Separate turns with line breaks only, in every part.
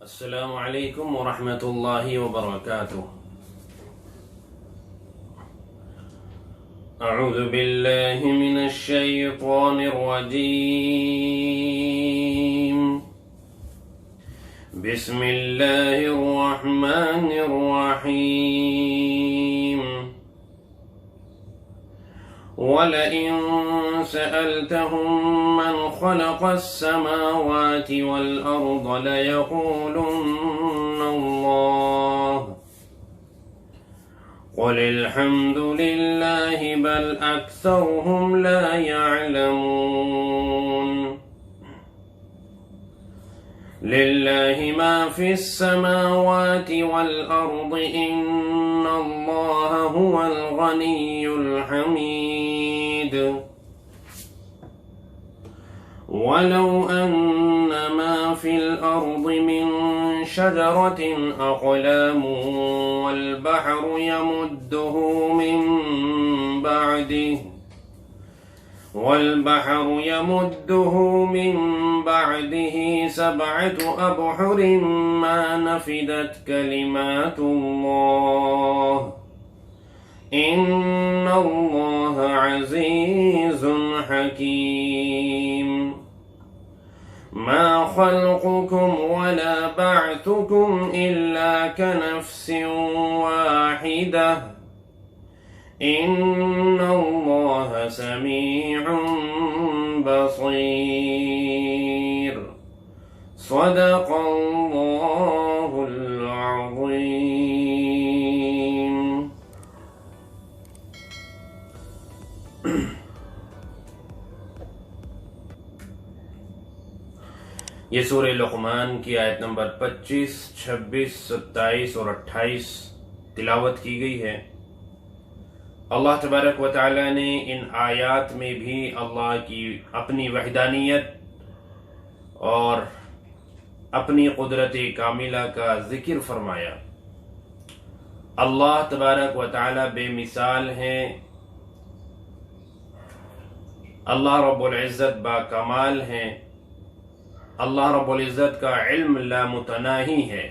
السلام علیکم ورحمۃ اللہ وبرکاتہ۔ اعوذ باللہ من الشیطان الرجیم، بسم اللہ الرحمن الرحیم۔ وَلَئِن سَأَلْتَهُم مَّنْ خَلَقَ السَّمَاوَاتِ وَالْأَرْضَ لَيَقُولُنَّ اللَّهُ قُلِ الْحَمْدُ لِلَّهِ بَلْ أَكْثَرُهُمْ لَا يَعْلَمُونَ۔ لِلَّهِ مَا فِي السَّمَاوَاتِ وَالْأَرْضِ إِنَّ اللَّهَ هُوَ الْغَنِيُّ الْحَمِيدُ۔ وَلَوْ أَنَّ مَا فِي الْأَرْضِ مِن شَجَرَةٍ أَقْلَامٌ وَالْبَحْرُ يَمُدُّهُ مِن بَعْدِهِ سَبْعَةُ أَبْحُرٍ مَا نَفِدَتْ كَلِمَاتُ اللَّهِ إِنَّ اللَّهَ عَزِيزٌ حَكِيمٌ۔ مَا خَلْقُكُمْ وَلَا بَعْثُكُمْ إِلَّا كَنَفْسٍ وَاحِدَةٍ إِنَّ اللَّهَ سَمِيعٌ بَصِيرٌ۔ صدق اللہ العظیم۔ یہ سورہ لقمان کی آیت نمبر 25، 26، 27 اور 28 تلاوت کی گئی ہے۔ اللہ تبارک و تعالی نے ان آیات میں بھی اللہ کی اپنی وحدانیت اور اپنی قدرت کاملہ کا ذکر فرمایا۔ اللہ تبارک و تعالی بے مثال ہیں، اللہ رب العزت با کمال ہیں، اللہ رب العزت کا علم لامتناہی ہے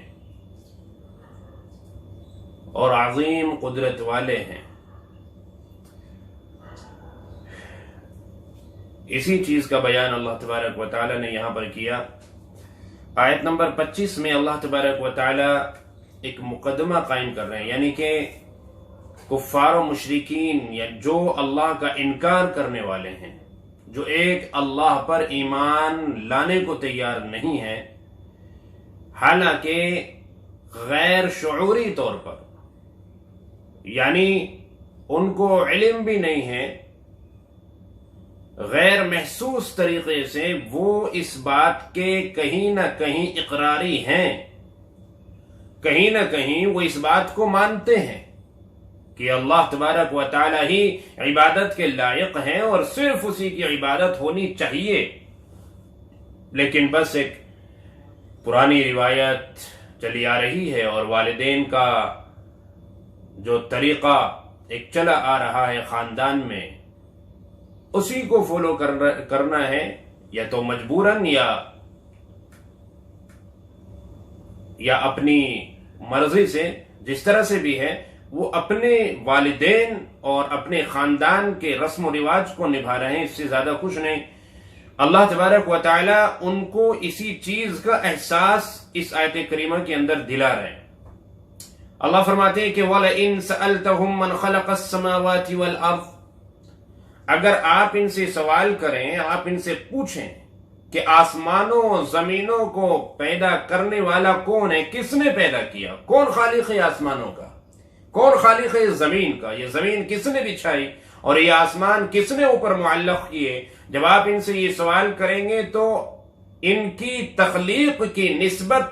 اور عظیم قدرت والے ہیں۔ اسی چیز کا بیان اللہ تبارک و تعالی نے یہاں پر کیا۔ آیت نمبر 25 میں اللہ تبارک و تعالی ایک مقدمہ قائم کر رہے ہیں، یعنی کہ کفار و مشرکین یا جو اللہ کا انکار کرنے والے ہیں، جو ایک اللہ پر ایمان لانے کو تیار نہیں ہے، حالانکہ غیر شعوری طور پر، یعنی ان کو علم بھی نہیں ہے، غیر محسوس طریقے سے وہ اس بات کے کہیں نہ کہیں اقراری ہیں، کہیں نہ کہیں وہ اس بات کو مانتے ہیں کہ اللہ تبارک و تعالی ہی عبادت کے لائق ہیں اور صرف اسی کی عبادت ہونی چاہیے، لیکن بس ایک پرانی روایت چلی آ رہی ہے اور والدین کا جو طریقہ ایک چلا آ رہا ہے خاندان میں، اسی کو فالو کرنا ہے، یا تو مجبوراً یا اپنی مرضی سے، جس طرح سے بھی ہے، وہ اپنے والدین اور اپنے خاندان کے رسم و رواج کو نبھا رہے ہیں، اس سے زیادہ کچھ نہیں۔ اللہ تبارک و تعالی ان کو اسی چیز کا احساس اس آیت کریمہ کے اندر دلا رہے ہیں۔ اللہ فرماتے ہیں کہ وَلَئِن سَأَلْتَهُم مَّنْ خَلَقَ السَّمَاوَاتِ وَالْأَرْضَ، اگر آپ ان سے سوال کریں، آپ ان سے پوچھیں کہ آسمانوں و زمینوں کو پیدا کرنے والا کون ہے، کس نے پیدا کیا، کون خالق ہے آسمانوں کا، کون خالق ہے زمین کا، یہ زمین کس نے بچھائی اور یہ آسمان کس نے اوپر معلق کیے، جب آپ ان سے یہ سوال کریں گے تو ان کی تخلیق کی نسبت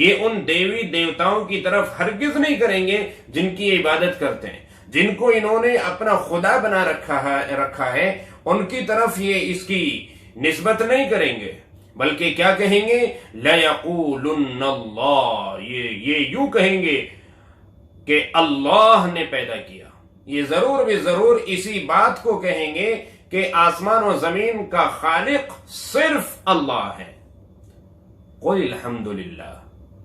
یہ ان دیوی دیوتاؤں کی طرف ہرگز نہیں کریں گے جن کی عبادت کرتے ہیں، جن کو انہوں نے اپنا خدا بنا رکھا ہے، ان کی طرف یہ اس کی نسبت نہیں کریں گے، بلکہ کیا کہیں گے، لَيَقُولُنَّ اللَّهُ، یہ یوں کہیں گے کہ اللہ نے پیدا کیا۔ یہ ضرور بھی ضرور اسی بات کو کہیں گے کہ آسمان و زمین کا خالق صرف اللہ ہے۔ قل الحمدللہ،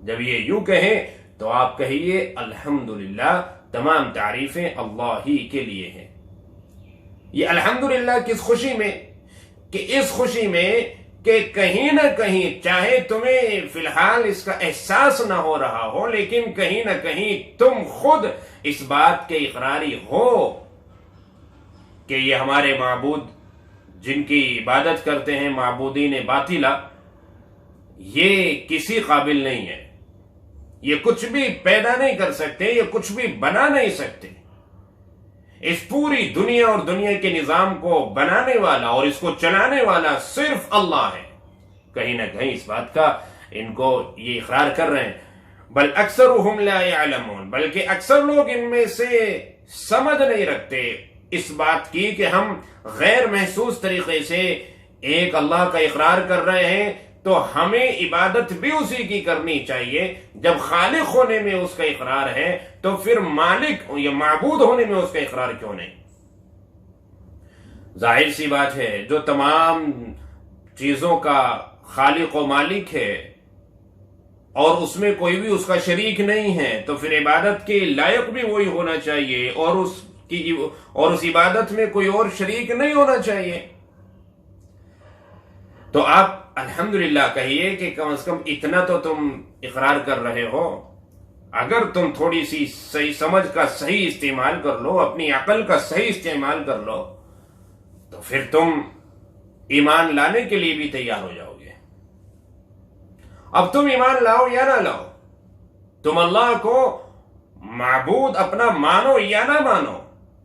جب یہ یوں کہیں تو آپ کہیے الحمدللہ، تمام تعریفیں اللہ ہی کے لیے ہیں۔ یہ الحمدللہ کس خوشی میں؟ کہ اس خوشی میں کہ کہیں نہ کہیں، چاہے تمہیں فی الحال اس کا احساس نہ ہو رہا ہو، لیکن کہیں نہ کہیں تم خود اس بات کے اقراری ہو کہ یہ ہمارے معبود جن کی عبادت کرتے ہیں، معبودین باطلہ، یہ کسی قابل نہیں ہے، یہ کچھ بھی پیدا نہیں کر سکتے، یہ کچھ بھی بنا نہیں سکتے۔ اس پوری دنیا اور دنیا کے نظام کو بنانے والا اور اس کو چلانے والا صرف اللہ ہے۔ کہیں نہ کہیں اس بات کا ان کو یہ اقرار کر رہے ہیں۔ بل اکثرهم لا يعلمون، بلکہ اکثر لوگ ان میں سے سمجھ نہیں رکھتے اس بات کی کہ ہم غیر محسوس طریقے سے ایک اللہ کا اقرار کر رہے ہیں، تو ہمیں عبادت بھی اسی کی کرنی چاہیے۔ جب خالق ہونے میں اس کا اقرار ہے تو پھر مالک یا معبود ہونے میں اس کا اقرار کیوں نہیں؟ ظاہر سی بات ہے، جو تمام چیزوں کا خالق و مالک ہے اور اس میں کوئی بھی اس کا شریک نہیں ہے، تو پھر عبادت کے لائق بھی وہی ہونا چاہیے اور اس عبادت میں کوئی اور شریک نہیں ہونا چاہیے۔ تو آپ الحمدللہ کہیے کہ کم از کم اتنا تو تم اقرار کر رہے ہو۔ اگر تم تھوڑی سی صحیح سمجھ کا صحیح استعمال کر لو، اپنی عقل کا صحیح استعمال کر لو، تو پھر تم ایمان لانے کے لیے بھی تیار ہو جاؤ گے۔ اب تم ایمان لاؤ یا نہ لاؤ، تم اللہ کو معبود اپنا مانو یا نہ مانو،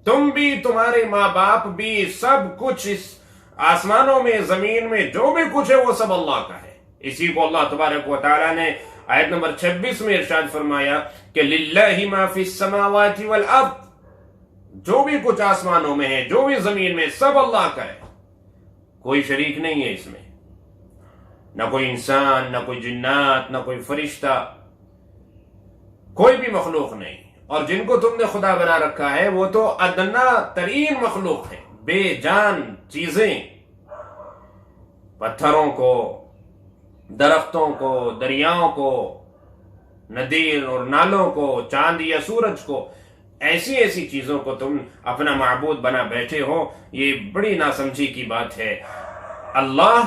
تم بھی، تمہارے ماں باپ بھی، سب کچھ اس آسمانوں میں، زمین میں جو بھی کچھ ہے وہ سب اللہ کا ہے۔ اسی کو اللہ تبارک و تعالیٰ نے آیت نمبر 26 میں ارشاد فرمایا کہ للہ ما فی السماوات والارض، جو بھی کچھ آسمانوں میں ہے، جو بھی زمین میں، سب اللہ کا ہے، کوئی شریک نہیں ہے اس میں، نہ کوئی انسان، نہ کوئی جنات، نہ کوئی فرشتہ، کوئی بھی مخلوق نہیں۔ اور جن کو تم نے خدا بنا رکھا ہے وہ تو ادنا ترین مخلوق ہے، بے جان چیزیں، پتھروں کو، درختوں کو، دریاؤں کو، ندی اور نالوں کو، چاند یا سورج کو، ایسی ایسی چیزوں کو تم اپنا معبود بنا بیٹھے ہو۔ یہ بڑی ناسمجھی کی بات ہے۔ اللہ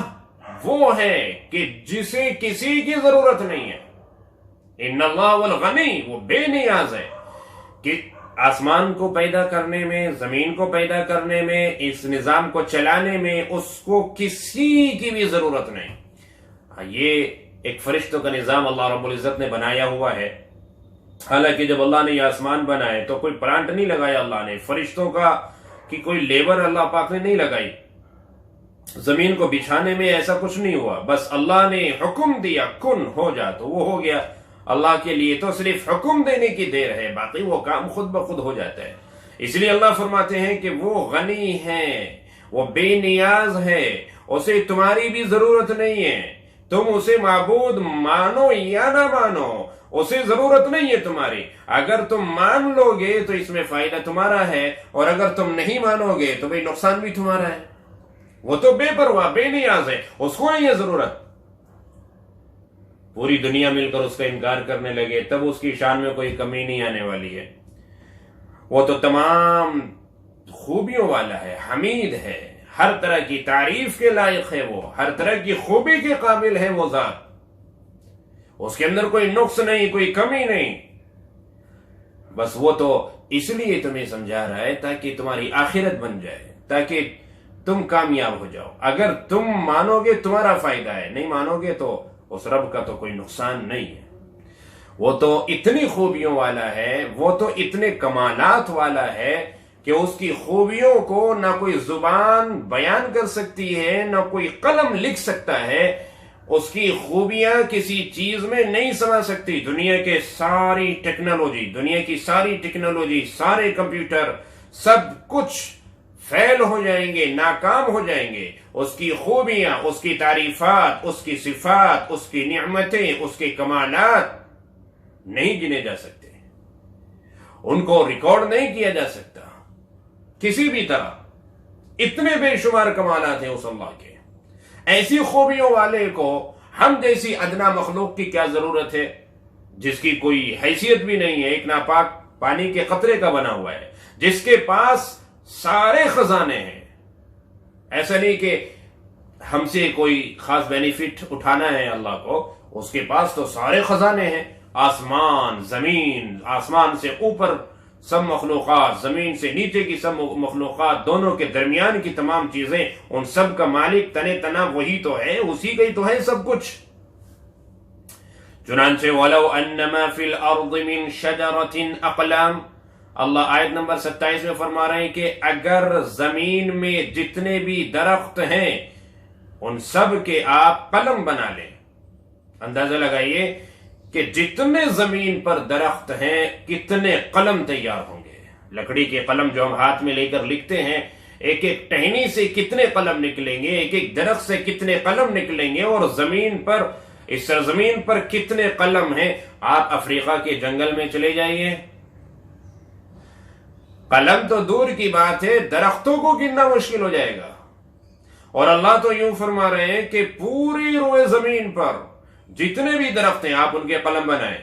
وہ ہے کہ جسے کسی کی ضرورت نہیں ہے۔ ان اللہ والغنی، وہ بے نیاز ہے کہ آسمان کو پیدا کرنے میں، زمین کو پیدا کرنے میں، اس نظام کو چلانے میں اس کو کسی کی بھی ضرورت نہیں۔ یہ ایک فرشتوں کا نظام اللہ رب العزت نے بنایا ہوا ہے۔ حالانکہ جب اللہ نے یہ آسمان بنائے تو کوئی پلانٹ نہیں لگایا اللہ نے، فرشتوں کی کوئی لیبر اللہ پاک نے نہیں لگائی، زمین کو بچھانے میں ایسا کچھ نہیں ہوا، بس اللہ نے حکم دیا کن ہو جا تو وہ ہو گیا۔ اللہ کے لیے تو صرف حکم دینے کی دیر ہے، باقی وہ کام خود بخود ہو جاتا ہے۔ اس لیے اللہ فرماتے ہیں کہ وہ غنی ہے، وہ بے نیاز ہے، اسے تمہاری بھی ضرورت نہیں ہے۔ تم اسے معبود مانو یا نہ مانو، اسے ضرورت نہیں ہے تمہاری۔ اگر تم مان لو گے تو اس میں فائدہ تمہارا ہے، اور اگر تم نہیں مانو گے تو بھئی نقصان بھی تمہارا ہے۔ وہ تو بے پرواہ، بے نیاز ہے، اس کو نہیں ہے ضرورت۔ پوری دنیا مل کر اس کا انکار کرنے لگے تب اس کی شان میں کوئی کمی نہیں آنے والی ہے۔ وہ تو تمام خوبیوں والا ہے، حمید ہے، ہر طرح کی تعریف کے لائق ہے، وہ ہر طرح کی خوبی کے قابل ہے وہ ذات، اس کے اندر کوئی نقص نہیں، کوئی کمی نہیں۔ بس وہ تو اس لیے تمہیں سمجھا رہا ہے تاکہ تمہاری آخرت بن جائے، تاکہ تم کامیاب ہو جاؤ۔ اگر تم مانو گے تمہارا فائدہ ہے، نہیں مانو گے تو اس رب کا تو کوئی نقصان نہیں ہے۔ وہ تو اتنی خوبیوں والا ہے، وہ تو اتنے کمالات والا ہے کہ اس کی خوبیوں کو نہ کوئی زبان بیان کر سکتی ہے، نہ کوئی قلم لکھ سکتا ہے۔ اس کی خوبیاں کسی چیز میں نہیں سما سکتی۔ دنیا کی ساری ٹیکنالوجی، سارے کمپیوٹر، سب کچھ فیل ہو جائیں گے، ناکام ہو جائیں گے۔ اس کی خوبیاں، اس کی تعریفات، اس کی صفات، اس کی نعمتیں، اس کے کمالات نہیں گنے جا سکتے، ان کو ریکارڈ نہیں کیا جا سکتا کسی بھی طرح۔ اتنے بے شمار کمالات ہیں اس اللہ کے۔ ایسی خوبیوں والے کو ہم جیسی ادنا مخلوق کی کیا ضرورت ہے؟ جس کی کوئی حیثیت بھی نہیں ہے، ایک ناپاک پانی کے قطرے کا بنا ہوا ہے، جس کے پاس سارے خزانے ہیں. ایسا نہیں کہ ہم سے کوئی خاص بینیفٹ اٹھانا ہے اللہ کو، اس کے پاس تو سارے خزانے ہیں. آسمان، زمین، آسمان سے اوپر سب مخلوقات، زمین سے نیچے کی سب مخلوقات، دونوں کے درمیان کی تمام چیزیں، ان سب کا مالک تنے تنا وہی تو ہے، اسی کا ہی تو ہے سب کچھ. چنانچہ وَلَوْ أَنَّمَا فِي الْأَرْضِ مِن شَجَرَةٍ أَقْلَامٍ، اللہ آیت نمبر 27 میں فرما رہے ہیں کہ اگر زمین میں جتنے بھی درخت ہیں ان سب کے آپ قلم بنا لیں. اندازہ لگائیے کہ جتنے زمین پر درخت ہیں کتنے قلم تیار ہوں گے. لکڑی کے قلم جو ہم ہاتھ میں لے کر لکھتے ہیں، ایک ایک ٹہنی سے کتنے قلم نکلیں گے، ایک ایک درخت سے کتنے قلم نکلیں گے، اور زمین پر، اس سرزمین پر کتنے قلم ہیں. آپ افریقہ کے جنگل میں چلے جائیے، قلم تو دور کی بات ہے، درختوں کو گننا مشکل ہو جائے گا. اور اللہ تو یوں فرما رہے ہیں کہ پوری روئے زمین پر جتنے بھی درخت ہیں آپ ان کے قلم بنائیں.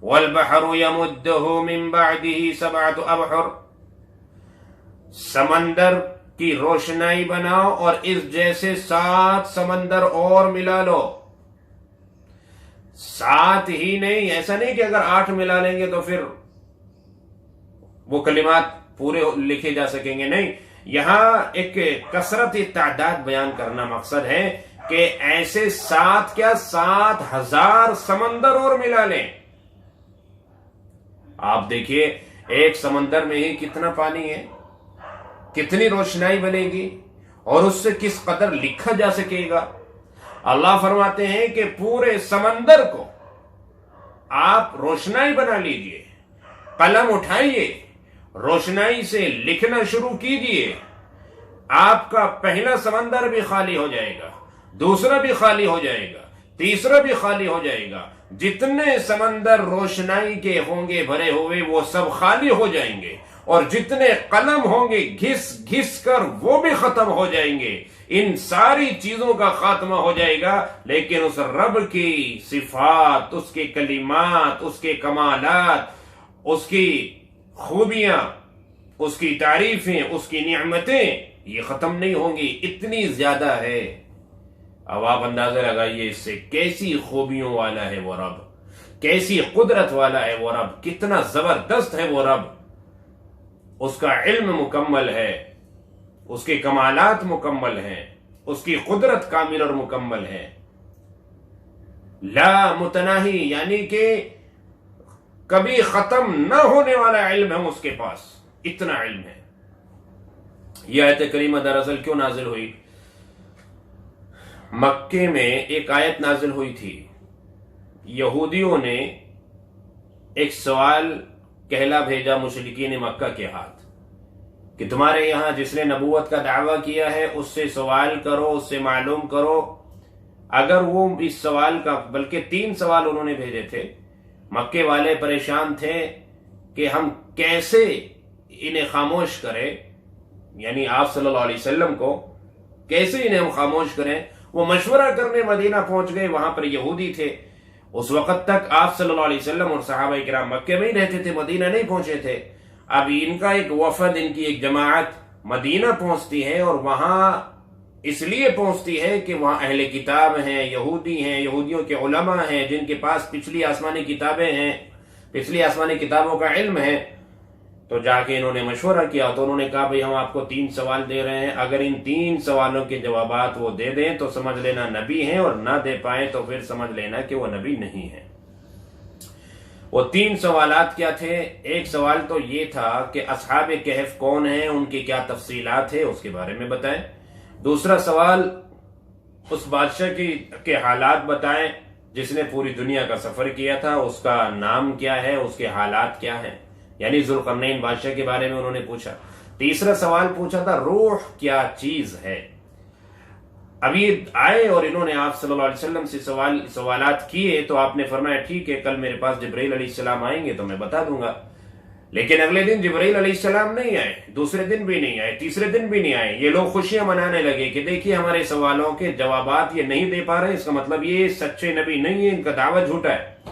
وَالْبَحْرُ يَمُدُّهُ مِن بَعْدِهِ سَبْعَةُ أَبْحُرٍ، سمندر کی روشنائی بناؤ اور اس جیسے 7 سمندر اور ملا لو. 7 ہی نہیں، ایسا نہیں کہ اگر 8 ملا لیں گے تو پھر وہ کلمات پورے لکھے جا سکیں گے. نہیں، یہاں ایک کثرت تعداد بیان کرنا مقصد ہے کہ ایسے 7 کیا 7,000 سمندر اور ملا لیں. آپ دیکھیے ایک سمندر میں ہی کتنا پانی ہے، کتنی روشنائی بنے گی، اور اس سے کس قدر لکھا جا سکے گا. اللہ فرماتے ہیں کہ پورے سمندر کو آپ روشنائی بنا لیجئے، قلم اٹھائیے، روشنائی سے لکھنا شروع کیجئے. آپ کا پہلا سمندر بھی خالی ہو جائے گا، دوسرا بھی خالی ہو جائے گا، تیسرا بھی خالی ہو جائے گا. جتنے سمندر روشنائی کے ہوں گے بھرے ہوئے وہ سب خالی ہو جائیں گے، اور جتنے قلم ہوں گے گھس گھس کر وہ بھی ختم ہو جائیں گے. ان ساری چیزوں کا خاتمہ ہو جائے گا، لیکن اس رب کی صفات، اس کے کلمات، اس کے کمالات، اس کی خوبیاں، اس کی تعریفیں، اس کی نعمتیں یہ ختم نہیں ہوں گی. اتنی زیادہ ہے. اب آپ اندازہ لگائیے اس سے کیسی خوبیوں والا ہے وہ رب، کیسی قدرت والا ہے وہ رب، کتنا زبردست ہے وہ رب. اس کا علم مکمل ہے، اس کے کمالات مکمل ہیں، اس کی قدرت کامل اور مکمل ہے. لا متناہی، یعنی کہ کبھی ختم نہ ہونے والا علم ہے اس کے پاس، اتنا علم ہے. یہ آیت کریمہ دراصل کیوں نازل ہوئی؟ مکے میں ایک آیت نازل ہوئی تھی. یہودیوں نے ایک سوال کہلا بھیجا مشرکین مکہ کے ہاتھ کہ تمہارے یہاں جس نے نبوت کا دعویٰ کیا ہے اس سے سوال کرو، اس سے معلوم کرو. اگر وہ اس سوال کا، بلکہ 3 سوال انہوں نے بھیجے تھے. مکے والے پریشان تھے کہ ہم کیسے انہیں خاموش کریں، یعنی آپ صلی اللہ علیہ وسلم کو کیسے انہیں ہم خاموش کریں. وہ مشورہ کرنے مدینہ پہنچ گئے. وہاں پر یہودی تھے. اس وقت تک آپ صلی اللہ علیہ وسلم اور صحابہ کرام مکے میں ہی رہتے تھے، مدینہ نہیں پہنچے تھے. اب ان کا ایک وفد، ان کی ایک جماعت مدینہ پہنچتی ہے، اور وہاں اس لیے پہنچتی ہے کہ وہاں اہل کتاب ہیں، یہودی ہیں، یہودیوں کے علماء ہیں جن کے پاس پچھلی آسمانی کتابیں ہیں، پچھلی آسمانی کتابوں کا علم ہے. تو جا کے انہوں نے مشورہ کیا تو انہوں نے کہا بھئی ہم آپ کو 3 سوال دے رہے ہیں، اگر ان 3 سوالوں کے جوابات وہ دے دیں تو سمجھ لینا نبی ہیں، اور نہ دے پائیں تو پھر سمجھ لینا کہ وہ نبی نہیں ہیں. وہ 3 سوالات کیا تھے؟ ایک سوال تو یہ تھا کہ اصحاب کہف کون ہیں، ان کی کیا تفصیلات ہیں، اس کے بارے میں بتائیں. دوسرا سوال اس بادشاہ کے حالات بتائیں جس نے پوری دنیا کا سفر کیا تھا، اس کا نام کیا ہے، اس کے حالات کیا ہیں، یعنی ذوالقرنین بادشاہ کے بارے میں انہوں نے پوچھا. تیسرا سوال پوچھا تھا روح کیا چیز ہے. اب یہ آئے اور انہوں نے آپ صلی اللہ علیہ وسلم سے سوالات کیے تو آپ نے فرمایا ٹھیک ہے، کل میرے پاس جبرائیل علیہ السلام آئیں گے تو میں بتا دوں گا. لیکن اگلے دن جبرائیل علیہ السلام نہیں آئے، دوسرے دن بھی نہیں آئے، تیسرے دن بھی نہیں آئے. یہ لوگ خوشیاں منانے لگے کہ دیکھیے ہمارے سوالوں کے جوابات یہ نہیں دے پا رہے، اس کا مطلب یہ سچے نبی نہیں ہے، ان کا دعویٰ جھوٹا ہے.